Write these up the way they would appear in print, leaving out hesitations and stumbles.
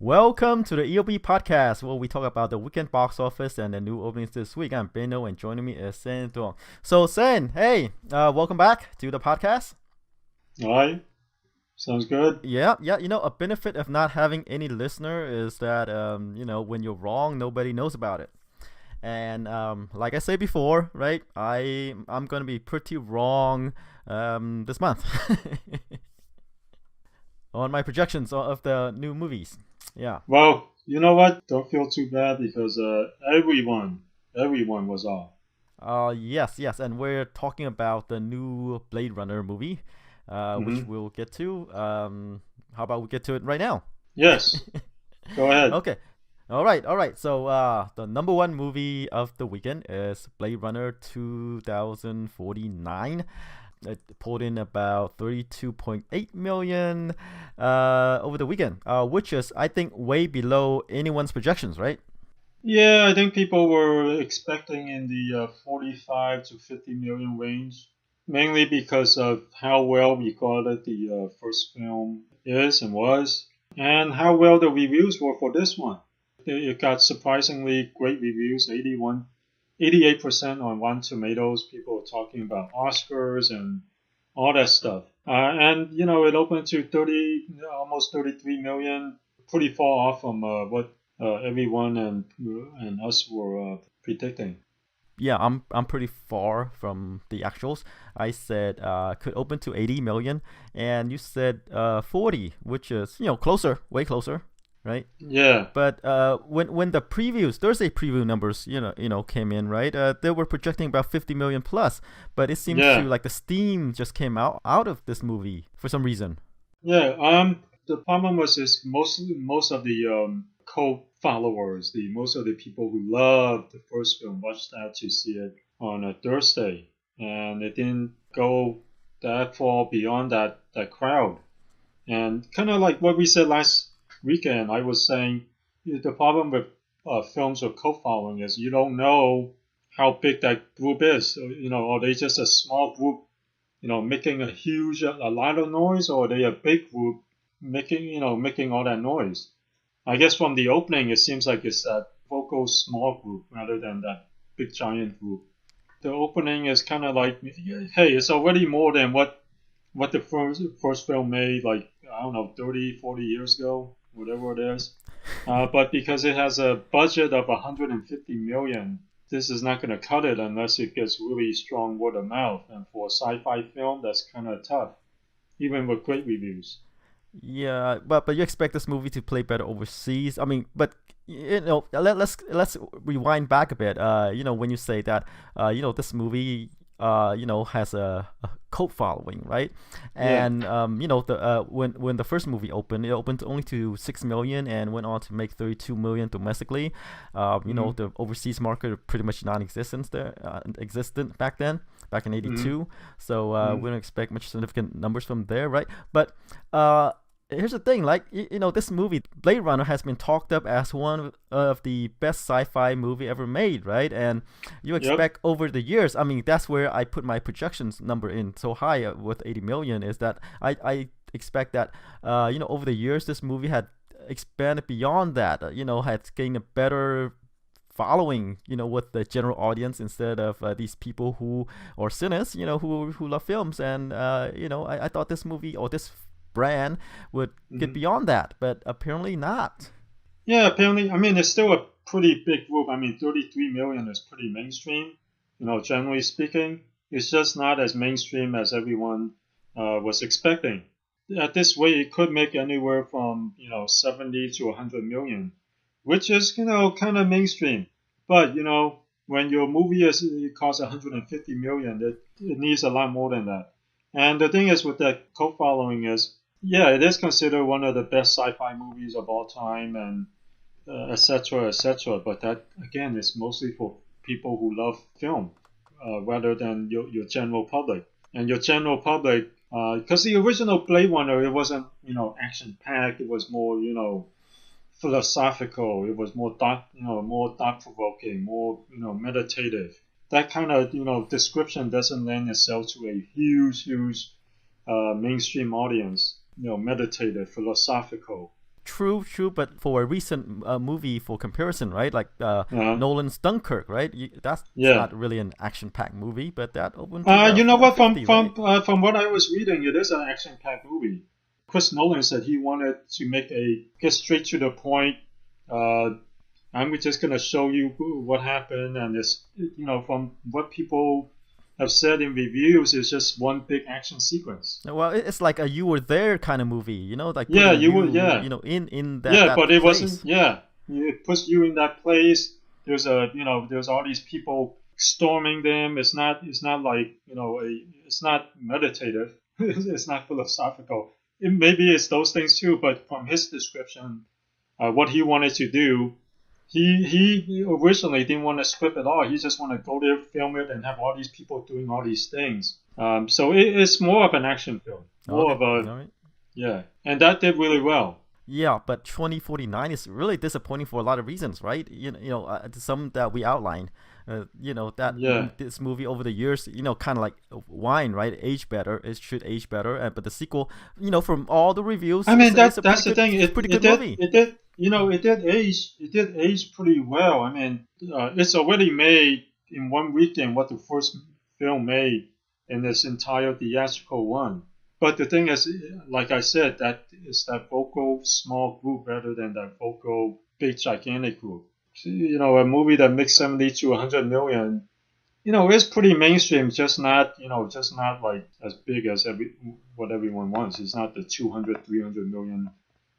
Welcome to the EOB Podcast, where we talk about the weekend box office and the new openings this week. I'm Benno, and joining me is Senh. So, Senh, hey, welcome back to the podcast. All right, sounds good. Yeah. A benefit of not having any listener is that, when you're wrong, nobody knows about it. And like I said before, right, I'm gonna be pretty wrong this month on my projections of the new movies. Yeah. Well, you know what? Don't feel too bad because everyone was off. Yes, and we're talking about the new Blade Runner movie, which hmm we'll get to. How about we get to it right now? Yes, go ahead. Okay. All right. So, the number one movie of the weekend is Blade Runner 2049. It pulled in about 32.8 million over the weekend, which is, I think, way below anyone's projections, right? Yeah, I think people were expecting in the 45 to 50 million range, mainly because of how well regarded the first film is and was, and how well the reviews were for this one. It got surprisingly great reviews, 88% on Rotten Tomatoes. People are talking about Oscars and all that stuff. And it opened to almost 33 million, pretty far off from what everyone and us were predicting. Yeah, I'm pretty far from the actuals. I said could open to 80 million, and you said 40, which is closer, way closer, right? Yeah, But when the Thursday preview numbers came in, right, they were projecting about 50 million plus, but it seems to yeah, like the steam just came out of this movie for some reason. yeah. The problem was is most of the cult followers, the most of the people who loved the first film watched out to see it on a Thursday, and it didn't go that far beyond that crowd. And kind of like what we said last weekend, I was saying the problem with films with cult following is you don't know how big that group is. So, are they just a small group, making a lot of noise, or are they a big group making all that noise? I guess from the opening, it seems like it's that vocal small group rather than that big giant group. The opening is kind of like, hey, it's already more than what the first film made, like, I don't know, 30, 40 years ago, whatever it is. But because it has a budget of 150 million, this is not going to cut it unless it gets really strong word of mouth. And for a sci-fi film, that's kind of tough, even with great reviews. Yeah, but you expect this movie to play better overseas. I mean, but let's rewind back a bit. When you say that, this movie, has a cult following, right? Yeah. And the when the first movie opened, it opened only to 6 million and went on to make 32 million domestically. hmm The overseas market pretty much non-existent there, existent back then, back in hmm '82. So hmm we don't expect much significant numbers from there, right? But here's the thing, like this movie Blade Runner has been talked up as one of the best sci-fi movie ever made, right? And you Yep. expect over the years, I mean, that's where I put my projections number in so high with 80 million, is that I expect that over the years this movie had expanded beyond that, had gained a better following, with the general audience, instead of these people who are cynics, who love films. And I thought this movie, or this brand, would get hmm beyond that, but apparently not. Yeah, apparently, I mean, it's still a pretty big group. I mean, 33 million is pretty mainstream, generally speaking. It's just not as mainstream as everyone was expecting. At this rate, it could make anywhere from, 70 to 100 million, which is, kind of mainstream. But, when your movie it costs 150 million, it needs a lot more than that. And the thing is with that cult following is, yeah, it is considered one of the best sci-fi movies of all time, and etc., etc. But that again is mostly for people who love film rather than your general public. And your general public, because the original Blade Runner, it wasn't action packed. It was more philosophical. It was more thought provoking, more meditative. That kind of description doesn't lend itself to a huge mainstream audience. Meditative, philosophical. true. But for a recent movie for comparison, right? Like Nolan's Dunkirk, right? That's not really an action-packed movie, but that opened. You know what? 50, From what I was reading, it is an action-packed movie. Chris Nolan said he wanted to get straight to the point. I'm just gonna show you what happened, and this, from what people have said in reviews, it's just one big action sequence. Well, it's like a you were there kind of movie, like you were, in that but it place. wasn't. Yeah, it puts you in that place. There's there's all these people storming them. It's not like it's not meditative. It's not philosophical. Maybe it's those things too, but from his description, what he wanted to do. He originally didn't want to script at all. He just wanted to go there, film it, and have all these people doing all these things. So it's more of an action film. Yeah. And that did really well. Yeah, but 2049 is really disappointing for a lot of reasons, right? Some that we outlined. This movie over the years, kind of like wine, right? Age better. It should age better. But the sequel, from all the reviews, I mean, that's the thing. It's a pretty good movie. It did age pretty well. I mean, it's already made in one weekend what the first film made in this entire theatrical run. But the thing is, like I said, that is that vocal small group rather than that vocal big gigantic group. A movie that makes 70 to 100 million, it's pretty mainstream, just not like as big as what everyone wants. It's not the 200, 300 million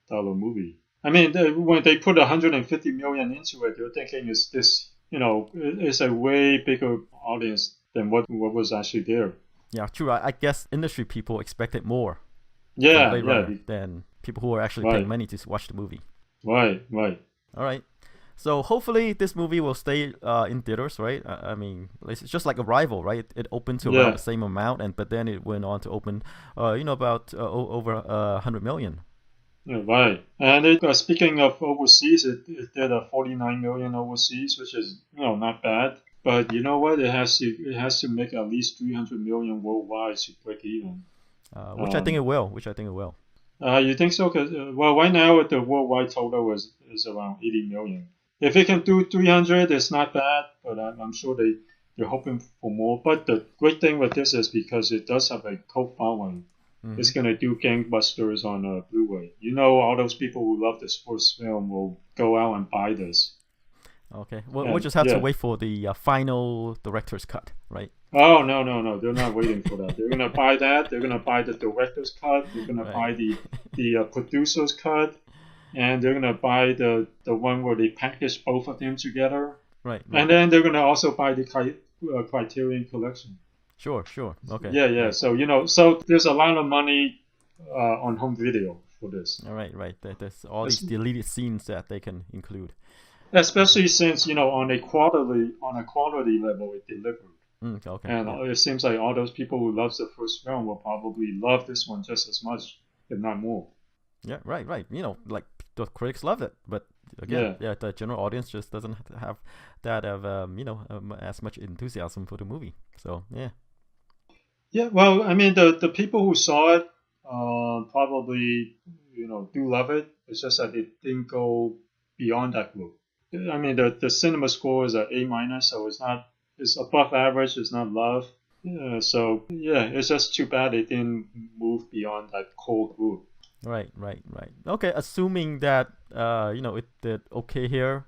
dollar movie. I mean, when they put 150 million into it, they're thinking it's a way bigger audience than what was actually there. Yeah, true. I guess industry people expected more. Than people who are actually paying money to watch the movie. Right. All right. So hopefully this movie will stay in theaters, right? I mean, it's just like Arrival, right? It opened to around the same amount, but then it went on to open, about over 100 million. Yeah, right. And speaking of overseas, it did a 49 million overseas, which is not bad. But you know what? It has to make at least 300 million worldwide to break even. Which I think it will. You think so? Because right now the worldwide total is around 80 million. If it can do 300, it's not bad. But I'm sure they're hoping for more. But the great thing with this is because it does have a cult following. Mm-hmm. It's gonna do gangbusters on Blu-ray. All those people who love this first film will go out and buy this. Okay, we'll just have to wait for the final director's cut, right? Oh no! They're not waiting for that. They're gonna buy that. They're gonna buy the director's cut. They're gonna buy the producer's cut, and they're gonna buy the one where they package both of them together. Right. And then they're gonna also buy the Criterion Collection. Sure. Okay. Yeah. So there's a lot of money on home video for this. All right. There's all these deleted scenes that they can include. Especially since on a quality level it delivered. Okay. And it seems like all those people who love the first film will probably love this one just as much, if not more. Yeah, right. Like the critics loved it, but again, the general audience just doesn't have that as much enthusiasm for the movie. So yeah. Yeah, well, I mean, the people who saw it probably do love it. It's just that it didn't go beyond that group. I mean, the cinema score is an A-, so it's above average. It's not love. So it's just too bad it didn't move beyond that core group. Right. Okay, assuming that it did okay here,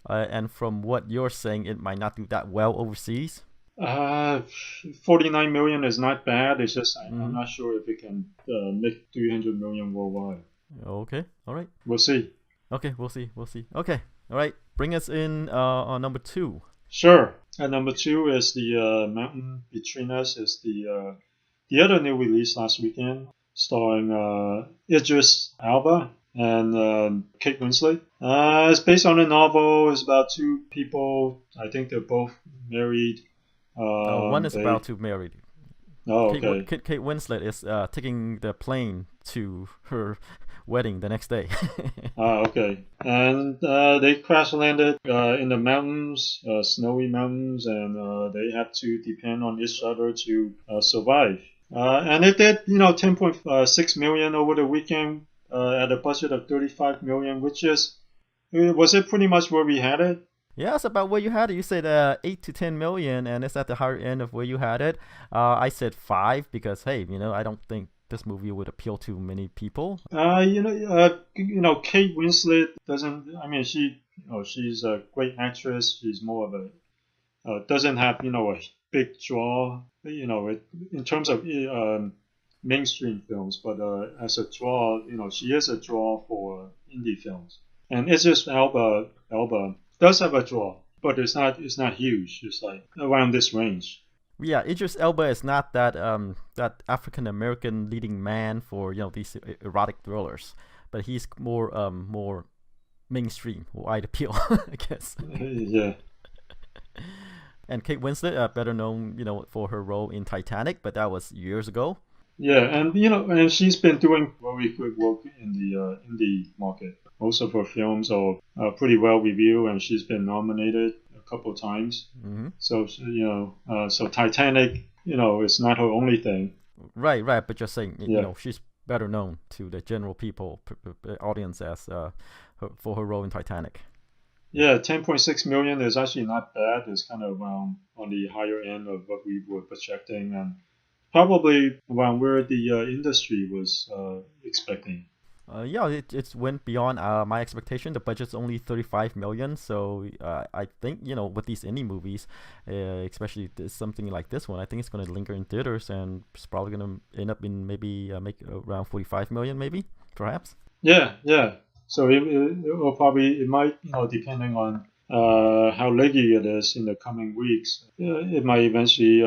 and from what you're saying, it might not do that well overseas. 49 million is not bad. It's just I'm not sure if it can make 300 million worldwide. Okay, all right. We'll see. Okay, we'll see. Okay, all right. Bring us in on number 2. Sure. And number 2 is the Mountain Between Us. Is the other new release last weekend, starring Idris Elba and Kate Winslet. It's based on a novel. It's about two people. I think they're both married. One is about to marry. Oh, okay. Kate Winslet is taking the plane to her wedding the next day. Okay. And they crash landed in the mountains, snowy mountains, and they had to depend on each other to survive. And it did, 10.6 million over the weekend, at a budget of 35 million, which was it pretty much where we had it? Yeah, it's about where you had it. You said 8 to 10 million, and it's at the higher end of where you had it. I said 5 because, hey, I don't think this movie would appeal to many people. Kate Winslet doesn't. I mean, she's a great actress. She's more of a doesn't have a big draw. In terms of mainstream films, but as a draw, she is a draw for indie films. And it's just Elba does have a draw, but it's not huge. It's like around this range. Yeah, Idris Elba is not that African American leading man for these erotic thrillers, but he's more mainstream, wide appeal, I guess. Yeah. And Kate Winslet, better known for her role in Titanic, but that was years ago. Yeah, and and she's been doing very good work in the indie market. Most of her films are pretty well reviewed, and she's been nominated a couple of times. Mm-hmm. So so Titanic, is not her only thing. Right. But just saying, she's better known to the general people audience as for her role in Titanic. Yeah, 10.6 million is actually not bad. It's kind of on the higher end of what we were projecting, and probably around where the industry was expecting. Yeah, it went beyond my expectation. The budget's only 35 million, so I think with these indie movies, especially something like this one, I think it's going to linger in theaters and it's probably going to end up in maybe make around 45 million, maybe perhaps. Yeah. So it might depending on how leggy it is in the coming weeks, it might eventually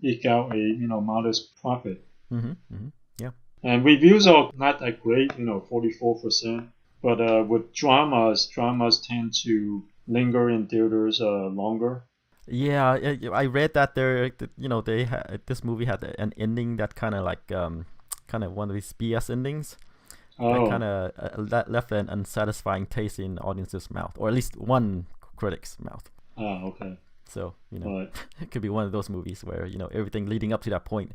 eke out a modest profit. Yeah. And reviews are not that great, 44%. But with dramas tend to linger in theaters longer. Yeah, I read that this movie had an ending that kind of like kind of one of these BS endings. Oh. That kind of left an unsatisfying taste in audience's mouth, or at least one critic's mouth. Oh, okay. So Right. it could be one of those movies where everything leading up to that point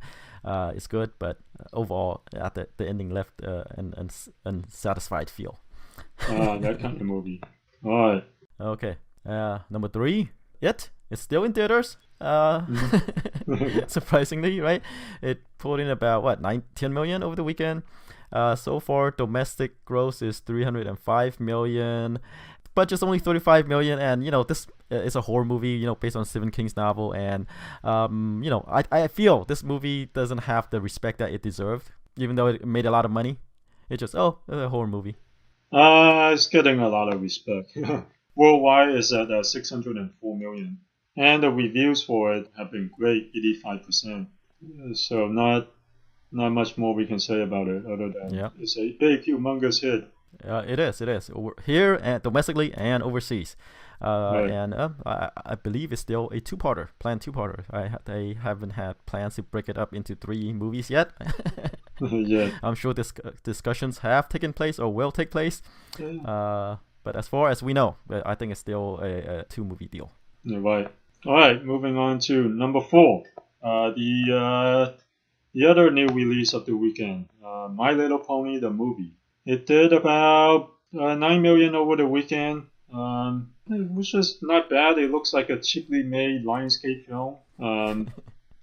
is good, but overall at the ending left an unsatisfied feel. That kind of movie. All right. Okay. Number 3, It's still in theaters. Surprisingly, right? It pulled in about 10 million over the weekend. So far, domestic gross is 305 million. Budget's only 35 million, and this is a horror movie, based on Stephen King's novel, and I feel this movie doesn't have the respect that it deserved, even though it made a lot of money. It's just it's a horror movie. It's getting a lot of respect. Worldwide is at 604 million, and the reviews for it have been great, 85%. So not much more we can say about it other than it's a big, humongous hit. It is here and domestically and overseas, Right. and I believe it's still a planned two-parter. They haven't had plans to break it up into 3 movies yet. Yeah. I'm sure discussions have taken place or will take place. But as far as we know, I think it's still a 2-movie deal. You're right. All right, moving on to number 4. The other new release of the weekend, My Little Pony the movie. It did about 9 million over the weekend, which is not bad. It looks like a cheaply made Lionsgate film.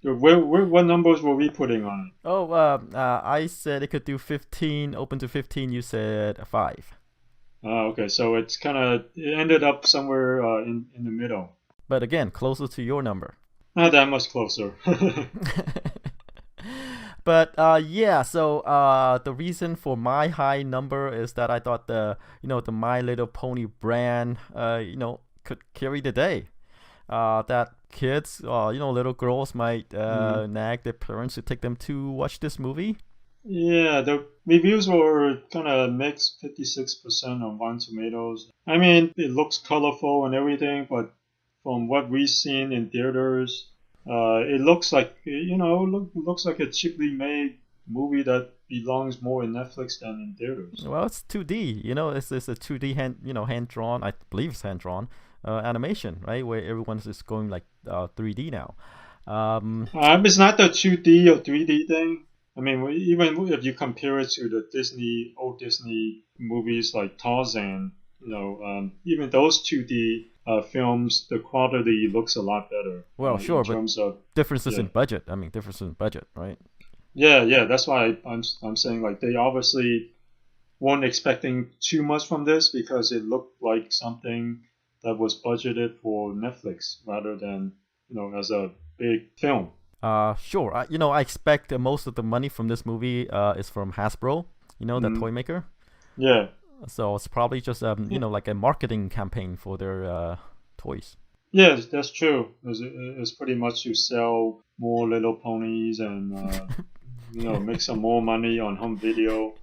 What numbers were we putting on it? I said it could do 15, open to 15. You said 5. Okay, so it ended up somewhere in the middle. But again, closer to your number. Not that much closer. But so the reason for my high number is that I thought the My Little Pony brand could carry the day. That kids, little girls might nag their parents to take them to watch this movie. Yeah, the reviews were kind of mixed, 56% on Rotten Tomatoes. I mean, it looks colorful and everything, but from what we've seen in theaters, it looks like looks like a cheaply made movie that belongs more in Netflix than in theaters. Well, it's 2D. It's a 2D hand drawn. I believe it's hand drawn animation, right? Where everyone's just going like 3D now. It's not the 2D or 3D thing. I mean, even if you compare it to the old Disney movies like Tarzan, even those 2D films, the quality looks a lot better Well, in sure, but terms of differences yeah, in budget. I mean, differences in budget, right? yeah. That's why I'm saying like they obviously weren't expecting too much from this because it looked like something that was budgeted for Netflix rather than as a big film. Sure. I expect most of the money from this movie is from Hasbro, the Mm, toy maker. yeah. So it's probably just like a marketing campaign for their toys. Yeah, that's true. It's pretty much to sell more Little Ponies and make some more money on home video.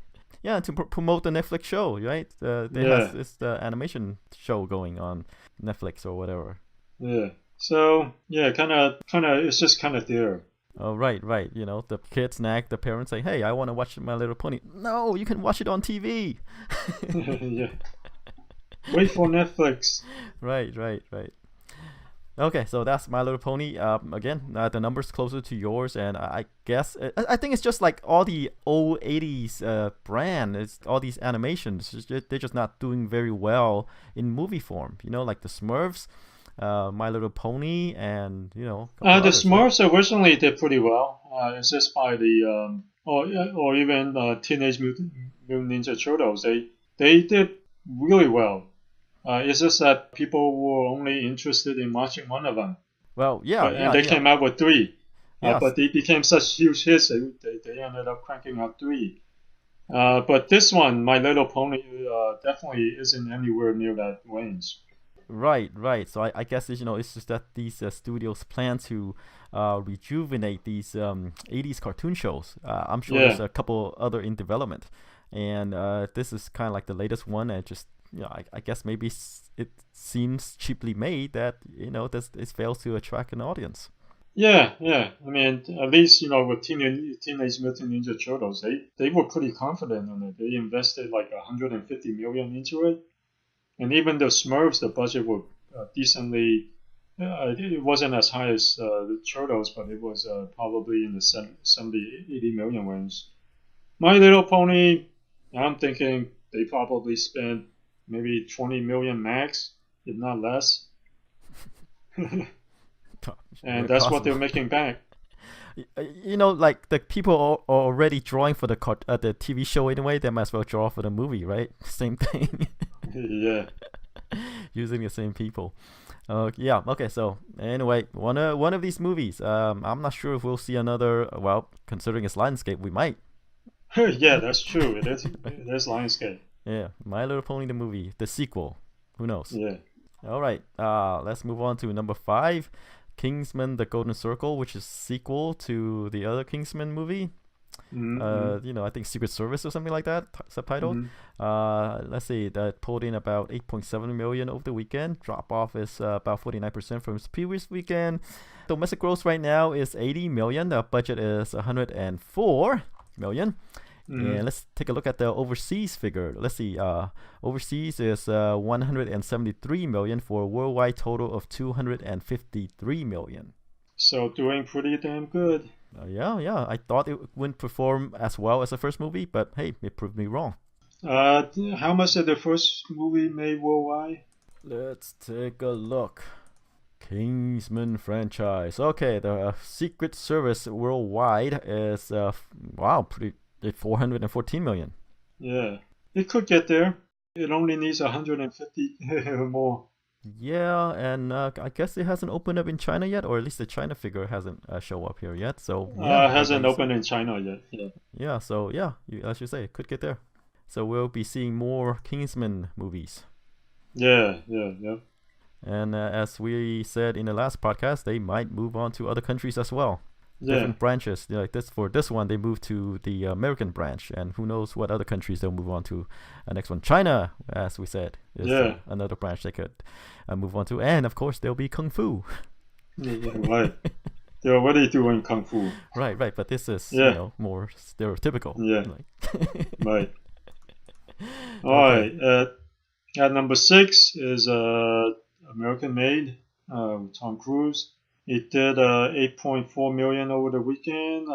Yeah, to promote the Netflix show, right? They has Yeah, this animation show going on Netflix or whatever. yeah. So yeah, it's just kind of there. Oh, right, right. The kids nag the parents, say, "Hey, I want to watch My Little Pony." No, you can watch it on TV. Yeah. Wait for Netflix. Right, right, right. Okay, so that's My Little Pony. Again, the number's closer to yours, and I guess I think it's just like all the old '80s brand. It's all these animations. They're just not doing very well in movie form. Like the Smurfs, My Little Pony, and a couple The others, right? Smurfs originally did pretty well. It's just by the or even Teenage Mutant Ninja Turtles. They did really well. It's just that people were only interested in watching one of them, Well, yeah, and yeah, they came out with three. yeah. But they became such huge hits, they ended up cranking out three. But this one, My Little Pony, definitely isn't anywhere near that range. Right, right. So I guess it's just that these studios plan to rejuvenate these 80s cartoon shows. I'm sure there's Yeah, a couple other in development, and this is kind of like the latest one. And just I guess maybe it seems cheaply made that this it fails to attract an audience. yeah. I mean, at least with Teenage Mutant Ninja Turtles, they were pretty confident in it. They invested like 150 million into it. And even the Smurfs, the budget was decently. It wasn't as high as the Turtles, but it was probably in the 70, 80 million range. My Little Pony, I'm thinking they probably spent maybe 20 million max, if not less. And Very that's what they're possible. making back. Like the people are already drawing for the TV show anyway. They might as well draw for the movie, right? Same thing. Yeah. Using the same people. Yeah. Okay. So anyway, one of these movies. I'm not sure if we'll see another. Well, considering its landscape, we might. Yeah, that's true. It is. It is Lionsgate. Yeah. My Little Pony the movie, the sequel. Who knows? Yeah. All right. Let's move on to number 5, Kingsman: The Golden Circle, which is sequel to the other Kingsman movie. Mm-hmm. I think Secret Service or something like that, subtitled. Mm-hmm. Let's see, that pulled in about 8.7 million over the weekend. Drop off is about 49% from its previous weekend. Domestic gross right now is 80 million. The budget is 104 million. Mm-hmm. And let's take a look at the overseas figure. Let's see. Overseas is 173 million for a worldwide total of 253 million. So doing pretty damn good. Yeah, yeah. I thought it wouldn't perform as well as the first movie, but hey, it proved me wrong. How much did the first movie made worldwide? Let's take a look. Kingsman franchise. Okay, the Secret Service worldwide is pretty 414 million. Yeah, it could get there. It only needs 150 more. Yeah, and I guess it hasn't opened up in China yet, or at least the China figure hasn't show up here yet. So yeah, Hasn't opened in China yet. Yeah. yeah. So yeah, as you say, it could get there. So we'll be seeing more Kingsman movies. Yeah. And as we said in the last podcast, they might move on to other countries as well. Yeah. Different branches. Like this, for this one, they moved to the American branch, and who knows what other countries they'll move on to. Next one, China, as we said, is Yeah. another branch they could move on to, and of course there'll be Kung Fu. Yeah, right. They're already doing kung fu. Right. But this is Yeah. more stereotypical. Yeah. Like Right. All okay. right. At number 6 is American Made, Tom Cruise. It did 8.4 million over the weekend.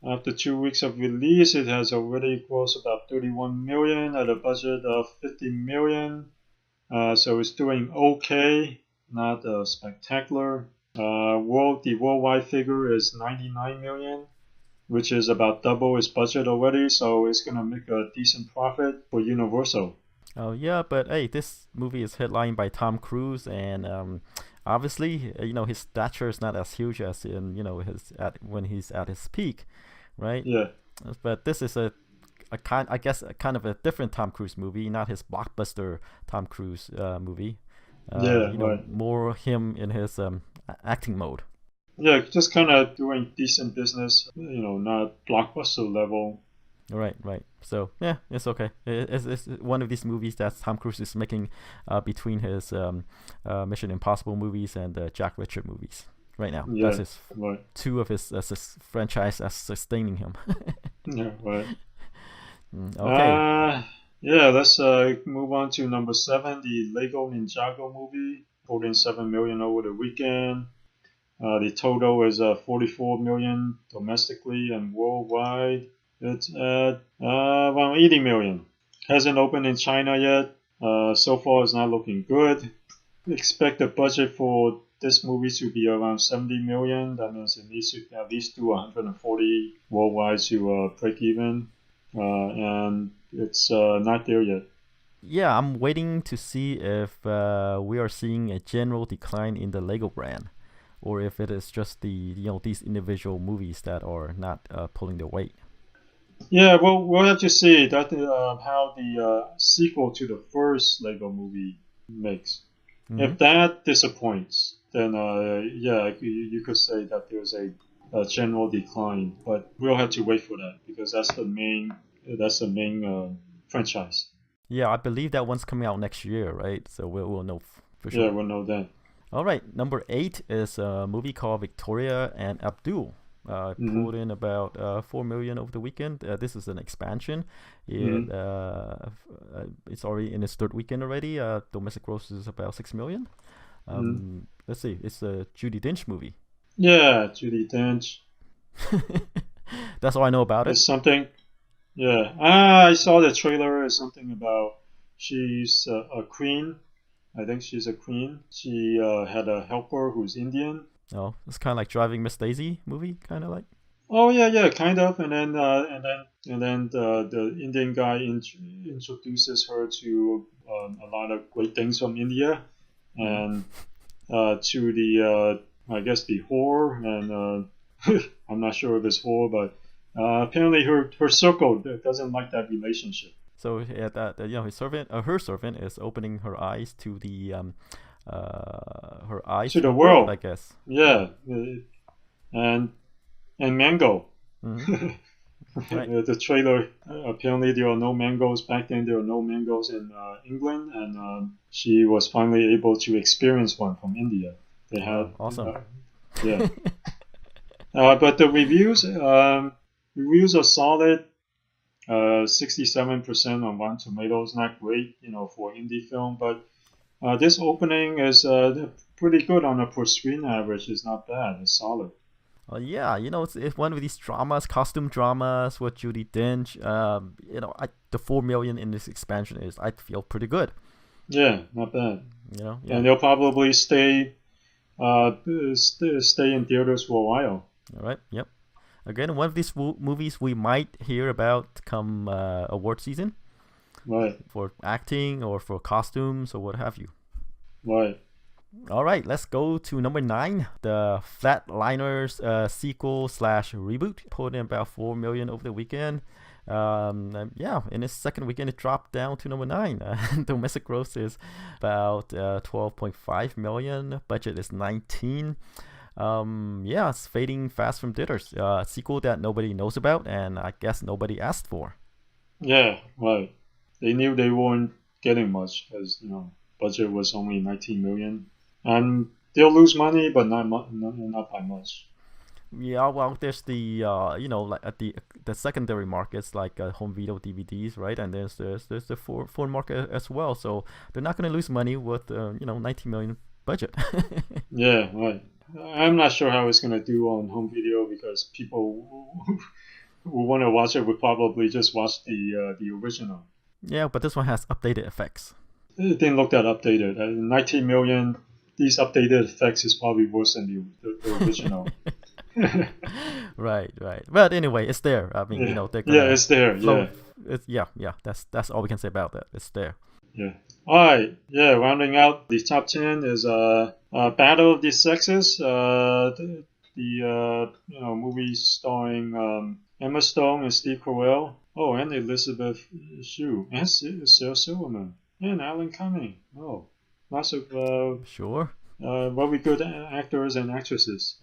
After 2 weeks of release, it has already grossed about 31 million at a budget of 50 million. So it's doing okay, not spectacular. The worldwide figure is 99 million, which is about double its budget already. So it's gonna make a decent profit for Universal. Oh yeah, but hey, this movie is headlined by Tom Cruise, and obviously, his stature is not as huge as in when he's at his peak, right? Yeah. But this is a kind of a different Tom Cruise movie, not his blockbuster Tom Cruise movie. Right. More him in his acting mode. Yeah, just kind of doing decent business, not blockbuster level. Right. So yeah, it's okay. It's one of these movies that Tom Cruise is making between his Mission Impossible movies and Jack Reacher movies right now. Yeah, That's his right. two of his franchise as sustaining him. Yeah, right. Okay. Yeah, let's move on to number 7, the Lego Ninjago movie, pulled in 7 million over the weekend. The total is 44 million domestically, and worldwide it's at around 80 million. Hasn't opened in China yet. So far, it's not looking good. Expect the budget for this movie to be around 70 million. That means it needs to at least do 140 worldwide to break even. And it's not there yet. Yeah, I'm waiting to see if we are seeing a general decline in the Lego brand, or if it is just these individual movies that are not pulling their weight. Yeah, well, we'll have to see that how the sequel to the first Lego movie makes. Mm-hmm. If that disappoints, then you could say that there's a general decline. But we'll have to wait for that because that's the main franchise. Yeah, I believe that one's coming out next year, right? So we'll know for sure. Yeah, we'll know that. All right, number 8 is a movie called Victoria and Abdul. Pulled in about 4 million over the weekend. This is an expansion. It's already in its third weekend already. Domestic gross is about 6 million. Let's see. It's a Judi Dench movie. Yeah, Judi Dench. That's all I know about it. It's something. Yeah. I saw the trailer. It's something about she's a queen. I think she's a queen. She had a helper who's Indian. Oh, it's kind of like Driving Miss Daisy movie, kind of like. Oh yeah, kind of. And then the Indian guy introduces her to a lot of great things from India, and to the I guess the whore, and I'm not sure if it's whore, but apparently her circle doesn't like that relationship. So her servant is opening her eyes to the her eyes to the world, I guess. Yeah, and mango. Right. The trailer, apparently there are no mangoes back then. There are no mangoes in England, and she was finally able to experience one from India. They had awesome. Yeah. But the reviews are solid. 67% on Rotten Tomatoes, not great, for indie film, but this opening is pretty good on a per screen average. It's not bad. It's solid. Yeah, it's one of these costume dramas with Judi Dench. The 4 million in this expansion I feel pretty good. Yeah, not bad. Yeah. And they'll probably stay in theaters for a while. All right. Yep. Again, one of these movies we might hear about come award season. Right. For acting or for costumes or what have you. Right. All right, let's go to number 9, the Flatliners sequel / reboot. Pulled in about 4 million over the weekend. In its second weekend, it dropped down to number 9. Domestic gross is about 12.5 million. Budget is 19. It's fading fast from theaters. Sequel that nobody knows about, and I guess nobody asked for. Yeah, right. They knew they weren't getting much, as budget was only 19 million, and they'll lose money, but not by much. Yeah, well, there's the like at the secondary markets like home video DVDs, right? And there's the foreign market as well. So they're not going to lose money with 19 million budget. Yeah, right. I'm not sure how it's gonna do on home video because people who want to watch it would probably just watch the original. Yeah, but this one has updated effects. It didn't look that updated. 19 million. These updated effects is probably worse than the original. Right. But anyway, it's there. I mean, they're gonna it's there. yeah. That's all we can say about that. It's there. Yeah. All right. Yeah. Rounding out the top 10 is Battle of the Sexes. The movie starring Emma Stone and Steve Carell. Oh, and Elizabeth Shue and Sarah Silverman and Alan Cumming. Oh, lots of Sure. very good actors and actresses.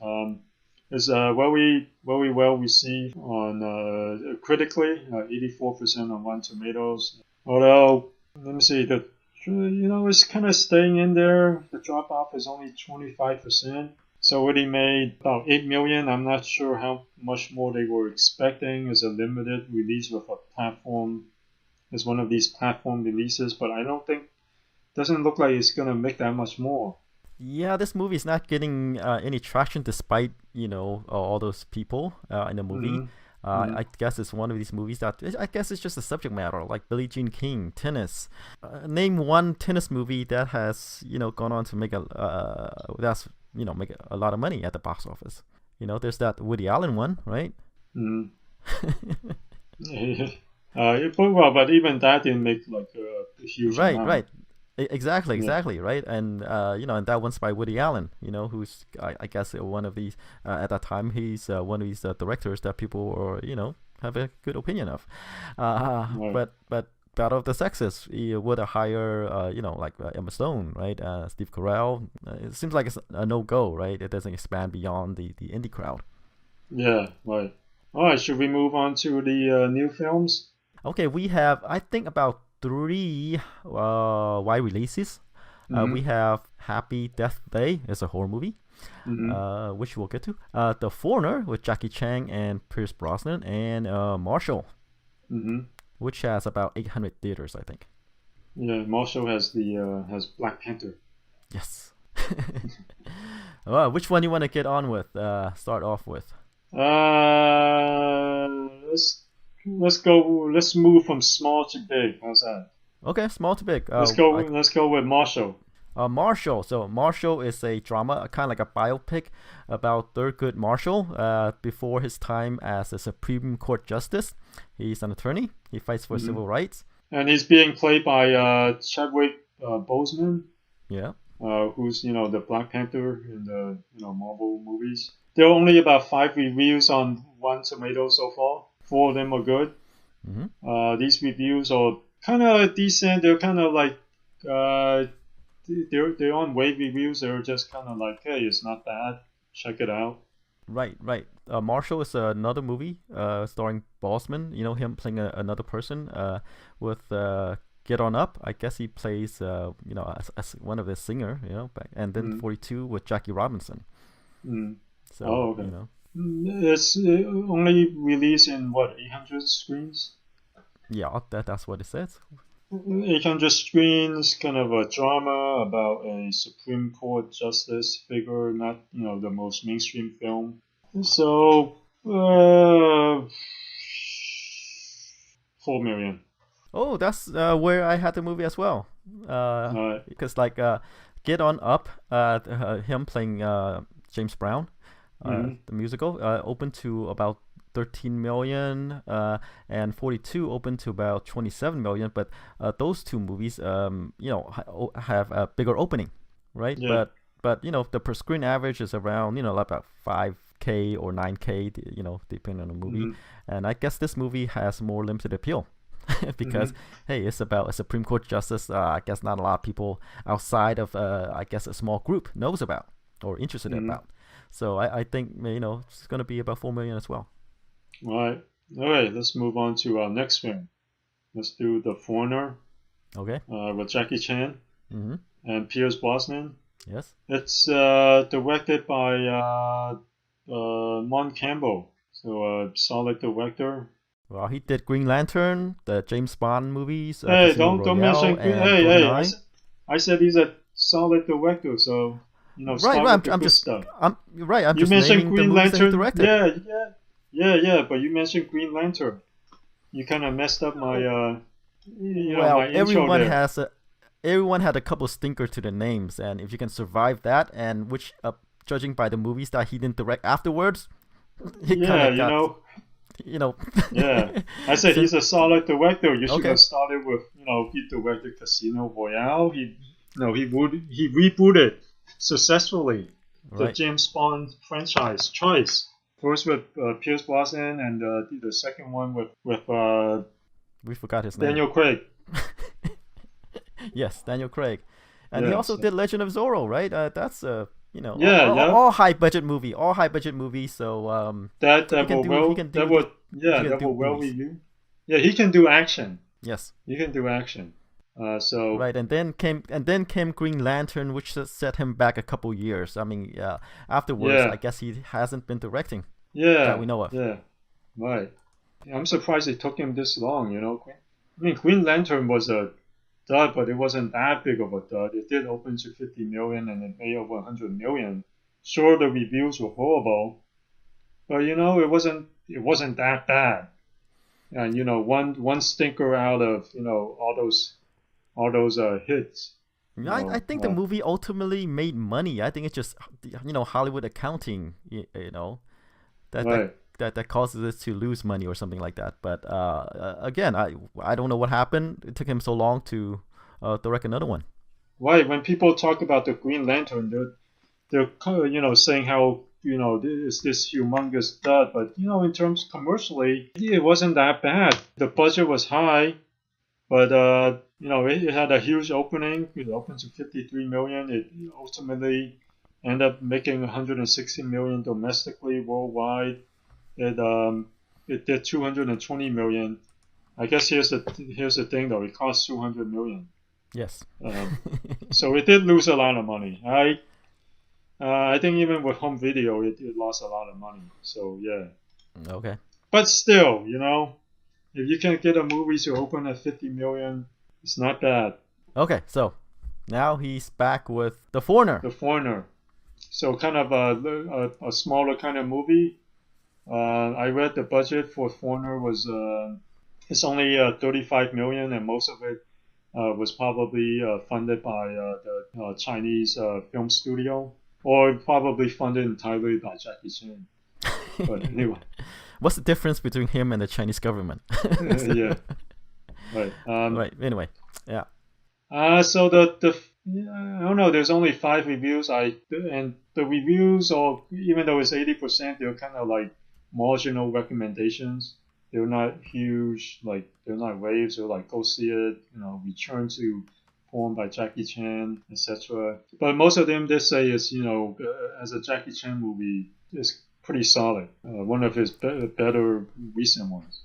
It's very well received on critically, 84% on Rotten Tomatoes. Although, let me see, it's kind of staying in there. The drop off is only 25%. So already made about 8 million. I'm not sure how much more they were expecting as a limited release with a platform, as one of these platform releases. But I don't think, doesn't look like it's gonna make that much more. Yeah, this movie is not getting any traction despite all those people in the movie. Mm-hmm. I guess it's one of these movies that I guess it's just a subject matter, like Billie Jean King, tennis. Name one tennis movie that has gone on to make make a lot of money at the box office. There's that Woody Allen one, right? Mm. But even that didn't make like a huge amount. Right. Exactly, right, and and that one's by Woody Allen, who's I guess one of these at that time he's one of these directors that people are have a good opinion of, Right. but Battle of the Sexes would hire like Emma Stone, right, Steve Carell. It seems like it's a no go, right? It doesn't expand beyond the indie crowd. Yeah, right. All right, should we move on to the new films? Okay, we have I think about 3 wide releases. Mm-hmm. We have Happy Death Day. It's a horror movie, Mm-hmm. which we'll get to. The Foreigner with Jackie Chan and Pierce Brosnan, and Marshall, Mm-hmm. which has about 800 theaters, I think. Yeah, Marshall has has Black Panther. Yes. Which one you want to get on with? Start off with. Let's go. Let's move from small to big. How's that? Okay, small to big. Let's go with Marshall. Marshall. So Marshall is a drama, kind of like a biopic about Thurgood Marshall. Before his time as a Supreme Court justice, he's an attorney. He fights for civil rights. And he's being played by Chadwick Boseman. Yeah. Who's the Black Panther in the Marvel movies. There are only about 5 reviews on Rotten Tomatoes so far. 4 of them are good. Mm-hmm. These reviews are kind of decent. They're kind of like they're on wave reviews. They're just kind of like, hey, it's not bad. Check it out. Right. Marshall is another movie starring Boseman. Him playing another person with Get On Up. I guess he plays as one of the singer. And then 42 with Jackie Robinson. So okay. It's only released in 800 screens. Yeah, that's what it says. 800 screens, kind of a drama about a Supreme Court justice figure, not the most mainstream film. So 4 million. Oh, that's where I had the movie as well. Because Get On Up, him playing James Brown, the musical, opened to about 13 million, and 42 opened to about 27 million. But those two movies, have a bigger opening, right? Yeah. But the per screen average is around about 5K or 9K, depending on the movie. And I guess this movie has more limited appeal. Because hey, it's about a Supreme Court justice. I guess not a lot of people outside of I guess a small group knows about or interested about. So I think it's going to be about 4 million as well. All right. Let's move on to our next film. Let's do The Foreigner. Okay. With Jackie Chan and Pierce Brosnan. Yes. It's directed by Mon Campbell. So a solid director. Well, he did Green Lantern, the James Bond movies. Hey, Casino don't Royale, mention. and Hey! GoldenEye. I said he's a solid director. So Right, start right. with the good stuff. I'm right. I'm You just mentioned naming the Green movies that he Lantern. directed. Yeah. But you mentioned Green Lantern. You kind of messed up my Well, my intro there. everyone had a couple stinker to the names, and if you can survive that, and which judging by the movies that he didn't direct afterwards, he kind Yeah, of got, you know. Yeah, I said Since he's a solid director. You should have okay, started with, he directed Casino Royale. He rebooted successfully the right, James Bond franchise twice. First with Pierce Brosnan, and the second one with we forgot his name. Daniel Craig. Yes, Daniel Craig, and he Yeah, also did Legend of Zorro, right? That's yeah. all high budget movie, all high budget movie. So he can That do were well movies. reviewed. Yeah, he can do action. Yes. He can do action. So Right, and then came Green Lantern, which set him back a couple years. I mean, afterwards, I yeah, guess he hasn't been directing that yeah, we know of. yeah. Right. I'm surprised it took him this long. I mean, Green Lantern was a dud, but it wasn't that big of a dud. It did open to 50 million and it made over 100 million. Sure, the reviews were horrible, but it wasn't that bad. And one stinker out of all those hits. You I know, think the movie ultimately made money. I think it's just Hollywood accounting, that that right. that causes it to lose money or something like that. But again, I don't know what happened. It took him so long to direct another one. Right. When people talk about the Green Lantern, they're kind of, saying how, it's this humongous dud, but in terms commercially, it wasn't that bad. The budget was high, but it had a huge opening. It opened to 53 million. It ultimately ended up making 160 million domestically worldwide. It did 220 million. I guess here's the thing though. It cost 200 million. Yes. Um, so it did lose a lot of money. I think even with home video, it lost a lot of money. So yeah, Okay. but still, if you can get a movie to open at 50 million, it's not bad. Okay. So now he's back with The Foreigner. The Foreigner. So kind of a smaller kind of movie. I read the budget for Foreigner was it's only 35 million, and most of it was probably funded by the Chinese film studio, or probably funded entirely by Jackie Chan. But anyway, What's the difference between him and the Chinese government? yeah, right. Right. Anyway. Yeah. So I don't know. There's only 5 reviews. And the reviews, or even though it's 80%, they're kind of like marginal recommendations. They're not huge. Like they're not raves. They're like go see it. Return to form by Jackie Chan, etc. But most of them they say is as a Jackie Chan movie, it's pretty solid. One of his better recent ones.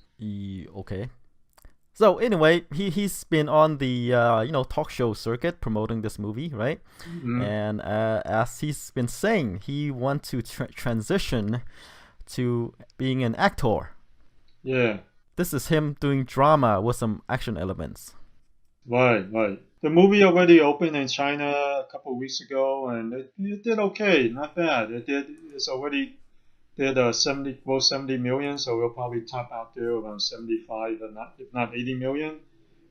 Okay. So anyway, he's been on the talk show circuit promoting this movie, right? Mm-hmm. And as he's been saying, he wants to transition to being an actor. Yeah. This is him doing drama with some action elements. Right. The movie already opened in China a couple of weeks ago, and it did okay, not bad. It's already did 70 million, so we'll probably top out there around 75, if not 80 million,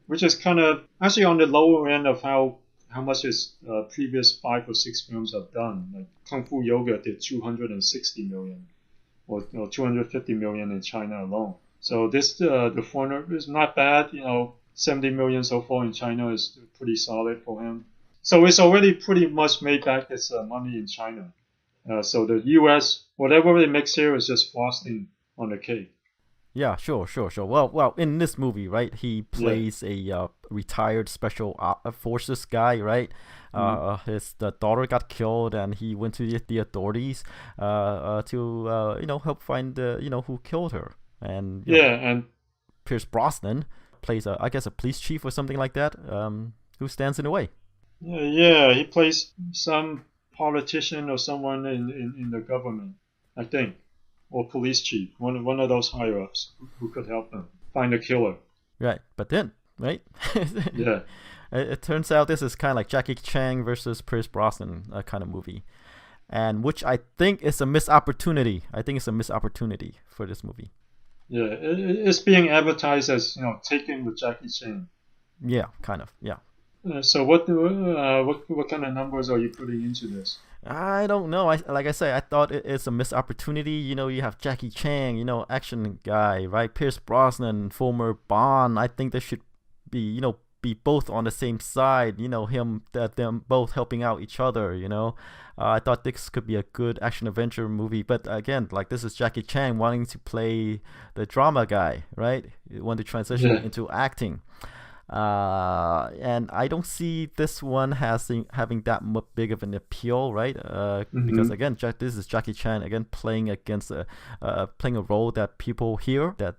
which is kind of actually on the lower end of how much his previous 5 or 6 films have done. Like Kung Fu Yoga did 260 million, or 250 million in China alone. So this the Foreigner is not bad. 70 million so far in China is pretty solid for him. So it's already pretty much made back its money in China. So the U.S. whatever it makes here is just frosting on the cake. Yeah, sure. Well, in this movie, right, he Yeah. plays a retired special forces guy, right? Mhm. His the daughter got killed, and he went to the authorities to help find who killed her. And Yeah, and Pierce Brosnan plays I guess a police chief or something like that, who stands in the way. yeah, he plays some politician or someone in the government, I think, or police chief, one of those higher ups who could help him find the killer. Right, but then, right? Yeah. It turns out this is kind of like Jackie Chan versus Pierce Brosnan kind of movie, and which I think is a missed opportunity. I think it's a missed opportunity for this movie. Yeah, it's being advertised as Taken with Jackie Chan. Yeah, kind of. Yeah. So what kind of numbers are you putting into this? I don't know. Like I say, I thought it's a missed opportunity. You have Jackie Chan, action guy, right? Pierce Brosnan, former Bond. I think they should be both on the same side. Them both helping out each other. I thought this could be a good action adventure movie, but again, like this is Jackie Chan wanting to play the drama guy, right? Want to transition into acting. And I don't see this one having that big of an appeal, right? Because again, this is Jackie Chan again playing against playing a role that people hear that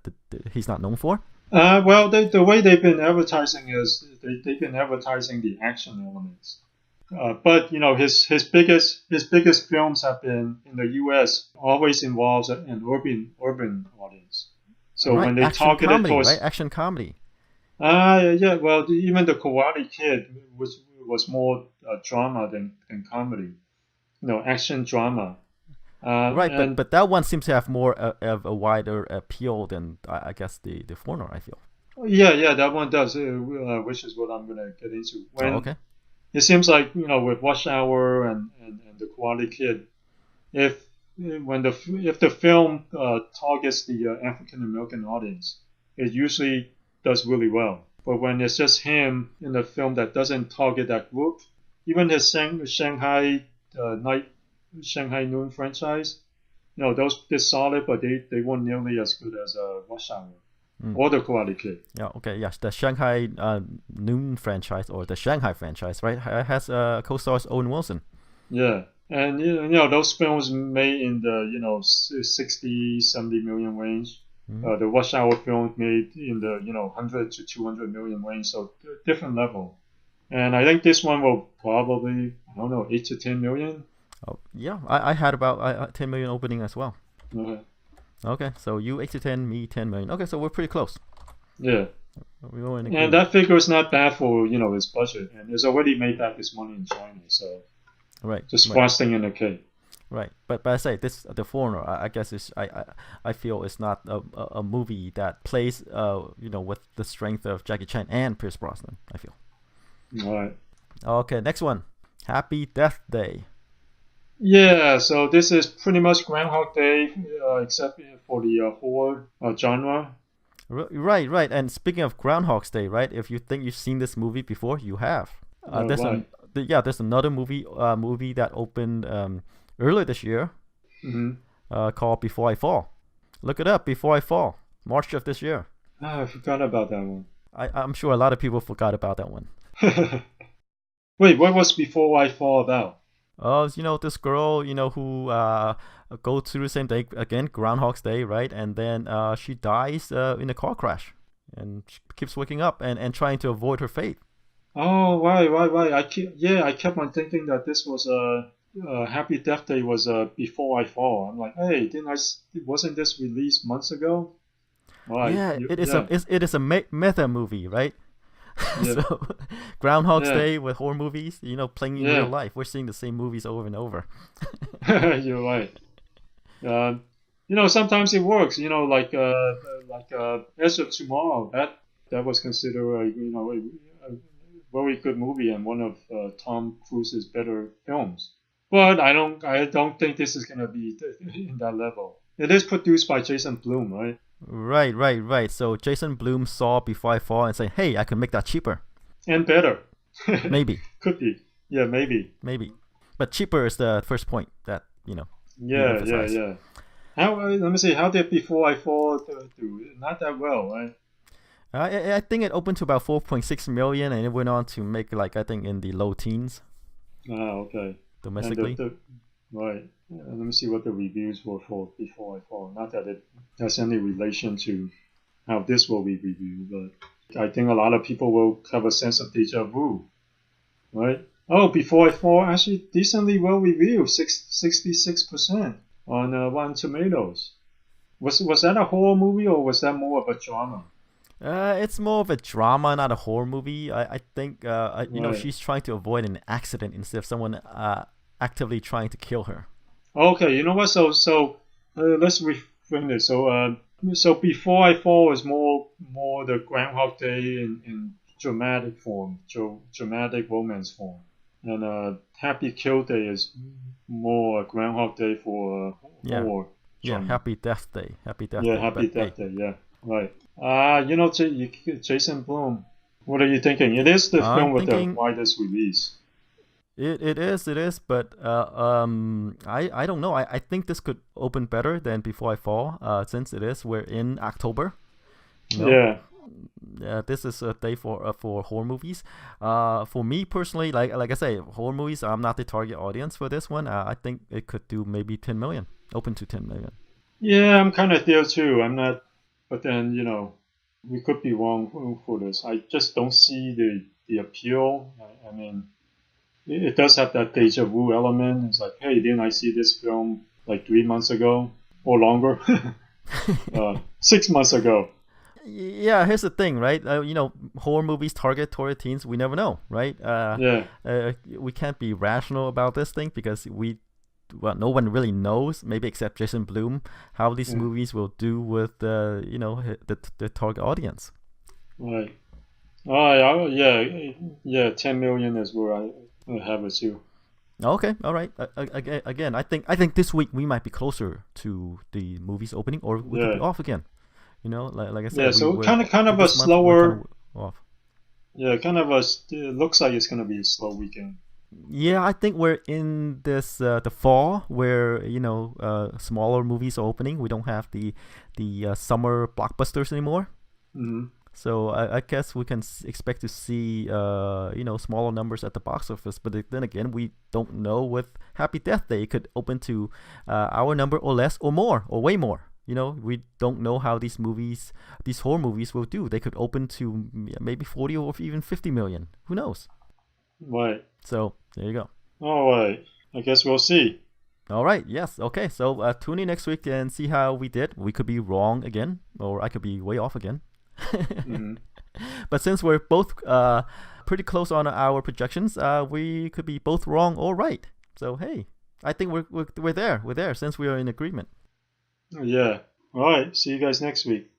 he's not known for. Well, the way they've been advertising is they've been advertising the action elements. But his biggest films have been in the U.S. always involves an urban audience. So right. when they action targeted comedy, towards right? Action comedy. Yeah. Well, even the Karate Kid was more drama than comedy. Action drama. Right, but that one seems to have more of a wider appeal than I guess the Foreigner. I feel. Yeah, that one does, which is what I'm gonna get into. Okay. It seems like with Rush Hour and the Karate Kid, if the film targets the African American audience, it usually does really well. But when it's just him in a film that doesn't target that group, even his Shanghai Noon franchise, those they're solid, but they weren't nearly as good as Rush Hour or the Karate Kid. Yeah. Okay. Yes, the Shanghai Noon franchise or the Shanghai franchise, right? Has co-stars Owen Wilson. Yeah. And those films made in the 60-70 million range. The Rush Hour film made in the 100 to 200 million range, so different level. And I think this one will probably 8 to 10 million. Oh yeah, I had about 10 million opening as well. Okay, so you 8 to 10, me 10 million. Okay, so we're pretty close. Yeah. And that figure is not bad for his budget, and it's already made back his money in China, so right. Just frosting in the cake. Right, but I say this the Foreigner. I guess I feel it's not a movie that plays with the strength of Jackie Chan and Pierce Brosnan. I feel. All right. Okay, next one, Happy Death Day. Yeah, so this is pretty much Groundhog Day, except for the horror genre. Right. And speaking of Groundhog's Day, right? If you think you've seen this movie before, you have. There's another movie that opened earlier this year, called Before I Fall. Look it up, Before I Fall, March of this year. I forgot about that one. I'm sure a lot of people forgot about that one. Wait, what was Before I Fall about? This girl, who go through the same day again, Groundhog's Day, right? And then she dies in a car crash, and she keeps waking up and trying to avoid her fate. Oh, right. I kept on thinking that this was Happy Death Day was Before I Fall. I'm like, hey, wasn't this released months ago? Right. Yeah, it is a meta movie, right? Yeah. So Groundhog's Day with horror movies, playing in real life. We're seeing the same movies over and over. You're right. Sometimes it works. Like Edge of Tomorrow. That was considered a very good movie and one of Tom Cruise's better films. But I don't think this is gonna be in that level. It is produced by Jason Blum, right? Right. So Jason Blum saw Before I Fall and said, "Hey, I can make that cheaper and better." Maybe. Could be. Yeah, maybe. But cheaper is the first point that Yeah. Let me see. How did Before I Fall do? Not that well, right? I think it opened to about 4.6 million, and it went on to make I think in the low teens. Okay. Domestically. Right. Let me see what the reviews were for Before I Fall. Not that it has any relation to how this will be reviewed, but I think a lot of people will have a sense of deja vu, right? Oh, Before I Fall actually decently well reviewed, 66% on Rotten Tomatoes. Was that a horror movie or was that more of a drama? It's more of a drama, not a horror movie. I think Right. she's trying to avoid an accident instead of someone actively trying to kill her. Okay, you know what? Let's reframe this. So before I fall is more the Groundhog Day in dramatic form, dramatic romance form, and Happy Kill Day is more Groundhog Day for Yeah, horror yeah. genre. Happy Death Day, Happy Death Yeah, Day. Happy But hey, Death Day. Yeah, right. Jason Blum. What are you thinking? It is the I'm film with the thinking widest release. it is, but I don't know. I think this could open better than Before I Fall. Since we're in October. You know, Yeah, this is a day for horror movies. For me personally, like I say, horror movies. I'm not the target audience for this one. I think it could do maybe 10 million, open to 10 million. yeah. I'm kind of there too. I'm not, but then we could be wrong for this. I just don't see the appeal. I mean, it does have that deja vu element. It's like, hey, didn't I see this film like 3 months ago or longer? 6 months ago. Yeah, here's the thing, right? Horror movies target toward teens. We never know, right? Yeah, We can't be rational about this thing because no one really knows, maybe except Jason Blum, how these yeah, movies will do with the target audience. right. Oh, yeah, yeah. 10 million is where I have it too. Okay, all right. Again, I think this week we might be closer to the movie's opening, or we could be Yeah, off again. Like I yeah. said, So kind of a this month we're kind slower. of off. Yeah, kind of a. It looks like it's gonna be a slow weekend. Yeah, I think we're in this the fall where smaller movies are opening. We don't have the summer blockbusters anymore. Hmm. So I guess we can expect to see smaller numbers at the box office. But then again, we don't know with Happy Death Day. It could open to our number or less or more or way more. We don't know how these horror movies will do. They could open to maybe 40 or even 50 million. Who knows? Right. So there you go. All right. I guess we'll see. All right. Yes. Okay. So tune in next week and see how we did. We could be wrong again, or I could be way off again. Hmm. But since we're both pretty close on our projections, we could be both wrong or right. So hey, I think we're there. We're there since we are in agreement. Yeah. All right. See you guys next week.